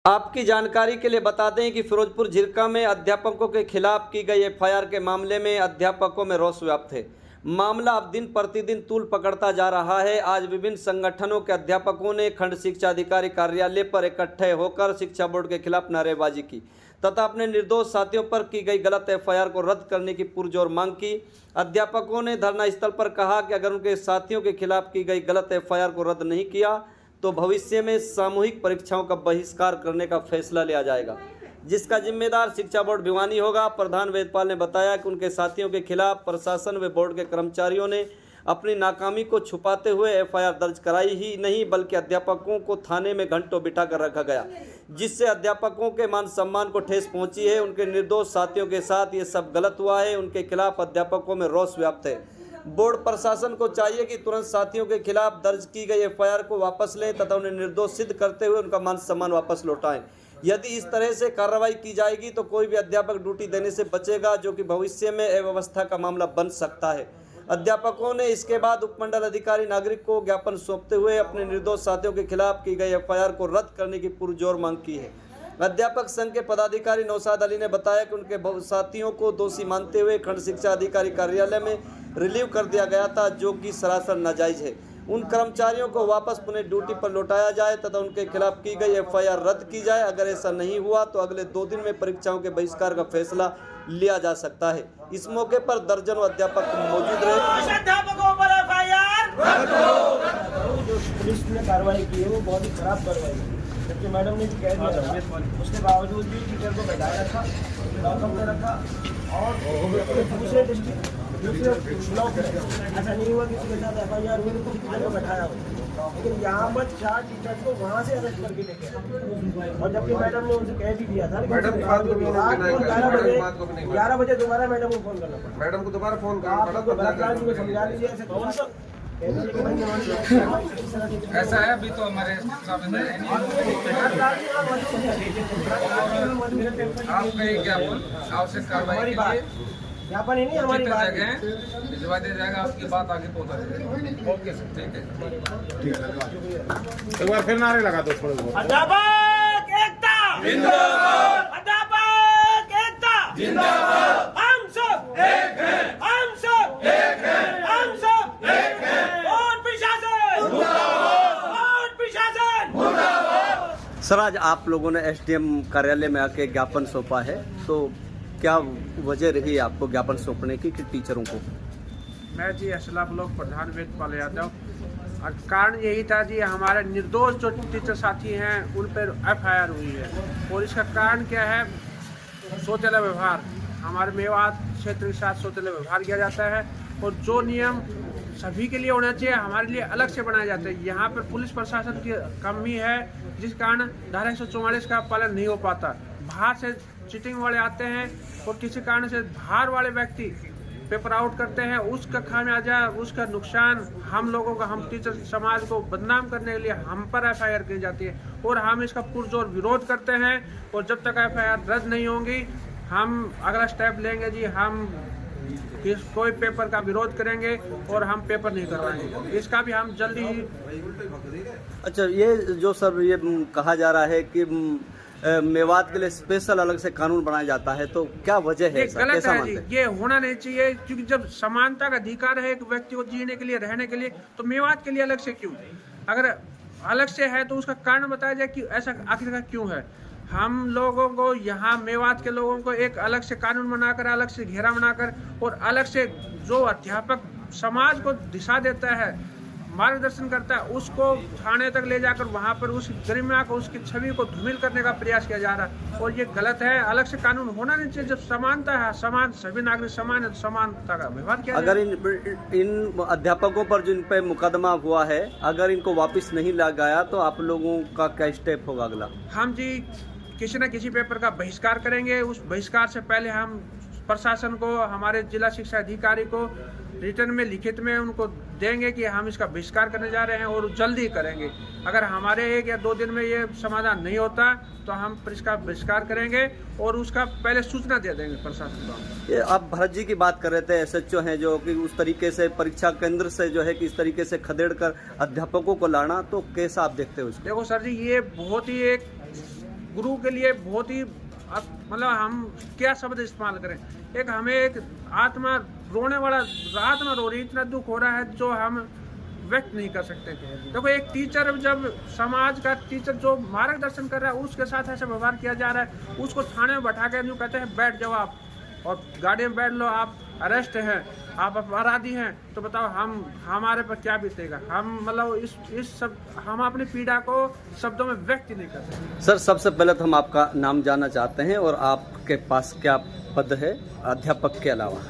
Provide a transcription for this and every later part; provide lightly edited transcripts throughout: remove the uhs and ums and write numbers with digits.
आपकी जानकारी के लिए बता दें कि फिरोजपुर झिरका में अध्यापकों के खिलाफ की गई एफआईआर के मामले में अध्यापकों में रोष व्याप्त है। मामला अब दिन प्रतिदिन तूल पकड़ता जा रहा है। आज विभिन्न संगठनों के अध्यापकों ने खंड शिक्षा अधिकारी कार्यालय पर इकट्ठे होकर शिक्षा बोर्ड के खिलाफ नारेबाजी की तथा अपने निर्दोष साथियों पर की गई गलत एफआईआर को रद्द करने की पुरजोर मांग की। अध्यापकों ने धरना स्थल पर कहा कि अगर उनके साथियों के खिलाफ की गई गलत एफआईआर को रद्द नहीं किया तो भविष्य में सामूहिक परीक्षाओं का बहिष्कार करने का फैसला लिया जाएगा, जिसका जिम्मेदार शिक्षा बोर्ड भिवानी होगा। प्रधान वेदपाल ने बताया कि उनके साथियों के खिलाफ प्रशासन व बोर्ड के कर्मचारियों ने अपनी नाकामी को छुपाते हुए एफआईआर दर्ज कराई ही नहीं बल्कि अध्यापकों को थाने में घंटों बिठा कर रखा गया, जिससे अध्यापकों के मान सम्मान को ठेस पहुंची है। उनके निर्दोष साथियों के साथ ये सब गलत हुआ है। उनके खिलाफ अध्यापकों में रोष व्याप्त है। बोर्ड प्रशासन को चाहिए कि तुरंत साथियों के खिलाफ दर्ज की गई एफआईआर को वापस लें तथा उन्हें निर्दोष सिद्ध करते हुए उनका मान सम्मान वापस लौटाएं। यदि इस तरह से कार्रवाई की जाएगी तो कोई भी अध्यापक ड्यूटी देने से बचेगा, जो कि भविष्य में अव्यवस्था का मामला बन सकता है। अध्यापकों ने इसके बाद उपमंडल अधिकारी नागरिक को ज्ञापन सौंपते हुए अपने निर्दोष साथियों के खिलाफ की गई एफआईआर को रद्द करने की पुरजोर मांग की है। अध्यापक संघ के पदाधिकारी नौशाद अली ने बताया कि उनके साथियों को दोषी मानते हुए खंड शिक्षा अधिकारी कार्यालय में रिलीव कर दिया गया था, जो कि सरासर नाजायज है। उन कर्मचारियों को वापस पुनः ड्यूटी पर लौटाया जाए तथा उनके खिलाफ की गई एफआईआर रद्द की जाए। अगर ऐसा नहीं हुआ तो अगले 2 दिन में परीक्षाओं के बहिष्कार का फैसला लिया जा सकता है। इस मौके पर दर्जनों अध्यापक मौजूद रहे। अध्यापकों पर एफआईआर जो पुलिस ने कार्रवाई की है वो बहुत ही खराब कार्रवाई है, जबकि मैडम ने कह दिया उसके बावजूद भी टीचर को बैठाए रखा, लॉकअप में रखा और दूसरे डिस्ट्रिक्ट दूसरे ब्लॉक में ऐसा नहीं हुआ कि उसके साथ एफआईआर हुई तो थाने में बैठाया हो, लेकिन यहाँ पर 4 टीचर्स को वहाँ से अरेस्ट करके लेके आए। और जबकि मैडम ने उनसे कह भी दिया था कि रात को 11 बजे दोबारा मैडम को फोन करना पड़ा। मैडम को दोबारा फोन करना पड़ा। आपको भरतलाल जी को समझा लीजिए ऐसे कौन सा ऐसा है। अभी तो हमारे सामने आप कहीं क्या बोल आवश्यक कार्रवाई के लिए ज्ञापन ही नहीं हमारी बात भिजवा दिया जाएगा, आपकी बात आगे पहुंचा देगा। ओके सर, ठीक है। एक बार फिर नारे लगा दो थोड़े बहुत। अध्यापक एकता जिंदाबाद, अध्यापक एकता जिंदाबाद, हम सब एक हैं, हम सब एक हैं, हम सब एक हैं। और प्रशासन मुर्दाबाद, और प्रशासन मुर्दाबाद। सर, आज आप लोगों ने एसडीएम कार्यालय में आके ज्ञापन सौंपा है, तो क्या वजह रही आपको ज्ञापन सौंपने की कि टीचरों को? मैं जी असला ब्लॉक प्रधान वेदपाल यादव। और कारण यही था जी, हमारे निर्दोष जो टीचर साथी हैं उन पर एफआईआर हुई है और इसका कारण क्या है? सौतेला व्यवहार। हमारे मेवात क्षेत्र के साथ सौतेला व्यवहार किया जाता है और जो नियम सभी के लिए होना चाहिए हमारे लिए अलग से बनाए जाते हैं। यहाँ पर पुलिस प्रशासन की कमी है, जिस कारण धारा 144 का पालन नहीं हो पाता। बाहर से चीटिंग वाले आते हैं और किसी कारण से बाहर वाले व्यक्ति पेपर आउट करते हैं, उसका खामियाजा, उसका नुकसान हम लोगों का, हम टीचर समाज को बदनाम करने के लिए हम पर एफआईआर की जाती है और हम इसका पुरजोर विरोध करते हैं। और जब तक एफआईआर रद्द नहीं होंगी हम अगला स्टेप लेंगे जी, हम कोई पेपर का विरोध करेंगे और हम पेपर नहीं करवाएंगे। इसका भी हम जल्दी ही। अच्छा, ये जो सर ये कहा जा रहा है कि मेवात के लिए स्पेशल अलग से कानून बनाया जाता है, तो क्या वजह है? ये गलत है जी, ये होना नहीं चाहिए, क्योंकि जब समानता का अधिकार है एक व्यक्ति को जीने के लिए, रहने के लिए, तो मेवात के लिए अलग से क्यों? अगर अलग से है तो उसका कारण बताया जाए कि ऐसा आखिरकार क्यों है। हम लोगों को यहाँ मेवात के लोगों को एक अलग से कानून बनाकर, अलग से घेरा बनाकर और अलग से जो अध्यापक समाज को दिशा देता है, मार्गदर्शन करता है, उसको थाने तक ले जाकर वहाँ पर उस गरिमा को, उसकी छवि को धूमिल करने का प्रयास किया जा रहा है और ये गलत है। अलग से कानून होना नहीं चाहिए। जब समानता है, समान, सभी नागरिक समान है, तो समानता का व्यवहार किया। अगर इन अध्यापकों पर जिन पे मुकदमा हुआ है, अगर इनको वापस नहीं लगाया तो आप लोगों का क्या स्टेप होगा अगला? हम जी किसी न किसी पेपर का बहिष्कार करेंगे। उस बहिष्कार से पहले हम प्रशासन को, हमारे जिला शिक्षा अधिकारी को रिटर्न में, लिखित में उनको देंगे कि हम इसका बहिष्कार करने जा रहे हैं और जल्दी करेंगे। अगर हमारे 1 या 2 दिन में ये समाधान नहीं होता तो हम इसका बहिष्कार करेंगे और उसका पहले सूचना दे देंगे प्रशासन को। ये आप भरत जी की बात कर रहे थे, एसएचओ हैं जो कि उस तरीके से परीक्षा केंद्र से जो है कि इस तरीके से खदेड़ कर अध्यापकों को लाना, तो कैसा आप देखते हो इसको? देखो सर जी, ये बहुत ही एक गुरु के लिए बहुत ही मतलब हम क्या शब्द इस्तेमाल करें, एक हमें एक आत्मा रोने वाला, आत्मा रो रही, इतना दुख हो रहा है जो हम व्यक्त नहीं कर सकते। देखो एक टीचर, जब समाज का टीचर जो मार्गदर्शन कर रहा है उसके साथ ऐसा व्यवहार किया जा रहा है, उसको थाने में बैठा के यूँ कहते हैं बैठ जाओ आप, और गाड़ी में बैठ लो, आप अरेस्ट हैं, आप अपराधी हैं, तो बताओ हम हमारे पर क्या बीतेगा। हम मतलब इस सब हम अपनी पीड़ा को शब्दों में व्यक्त नहीं कर सकते। सर सबसे पहले तो हम आपका नाम जानना चाहते हैं और आपके पास क्या पद है अध्यापक के अलावा?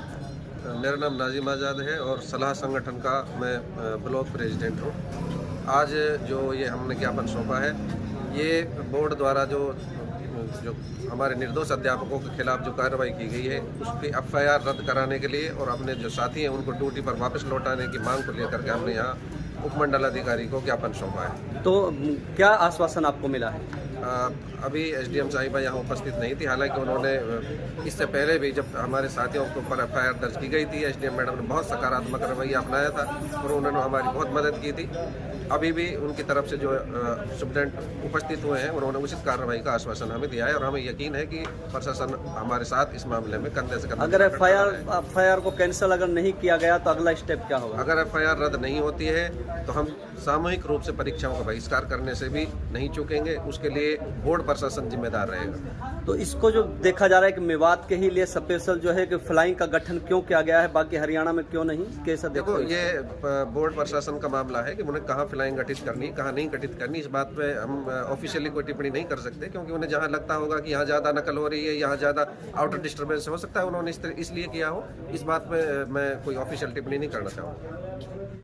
मेरा नाम नाजिम आज़ाद है और सलाह संगठन का मैं ब्लॉक प्रेसिडेंट हूँ। आज जो ये हमने ज्ञापन सौंपा है, ये बोर्ड द्वारा जो हमारे निर्दोष अध्यापकों के खिलाफ जो कार्रवाई की गई है उसकी FIR रद्द कराने के लिए और अपने जो साथी हैं उनको ड्यूटी पर वापस लौटाने की मांग को लेकर के हमने यहाँ उपमंडल अधिकारी को ज्ञापन सौंपा है। तो क्या आश्वासन आपको मिला है? अभी SDM साहिबा यहाँ उपस्थित नहीं थी, हालांकि उन्होंने इससे पहले भी जब हमारे साथियों के ऊपर FIR दर्ज की गई थी, SDM मैडम ने बहुत सकारात्मक रवैया अपनाया था और उन्होंने हमारी बहुत मदद की थी। अभी भी उनकी तरफ से जो स्टूडेंट उपस्थित हुए हैं उन्होंने उचित कार्रवाई का आश्वासन हमें दिया है और हमें यकीन है कि प्रशासन हमारे साथ इस मामले में कंधे से कंधा अगर मिलाकर FIR को कैंसिल अगर नहीं किया गया तो अगला स्टेप क्या होगा? अगर FIR रद्द नहीं होती है तो हम सामूहिक रूप से परीक्षाओं का बहिष्कार करने से भी नहीं चूकेंगे। उसके लिए बोर्ड प्रशासन जिम्मेदार रहेगा। तो इसको जो देखा जा रहा है कि मेवात के ही लिए स्पेशल जो है कि फ्लाइंग का गठन क्यों किया गया है, बाकी हरियाणा में क्यों नहीं? कैसा देखो, ये बोर्ड प्रशासन का मामला है कि उन्हें कहाँ फ्लाइंग गठित करनी, कहाँ नहीं गठित करनी। इस बात पे हम ऑफिशियली कोई टिप्पणी नहीं कर सकते, क्योंकि उन्हें जहाँ लगता होगा कि यहाँ ज़्यादा नकल हो रही है, यहाँ ज़्यादा आउटर डिस्टर्बेंस हो सकता है, उन्होंने इसलिए किया हो। इस बात पे मैं कोई ऑफिशियल टिप्पणी नहीं करना चाहूँगा।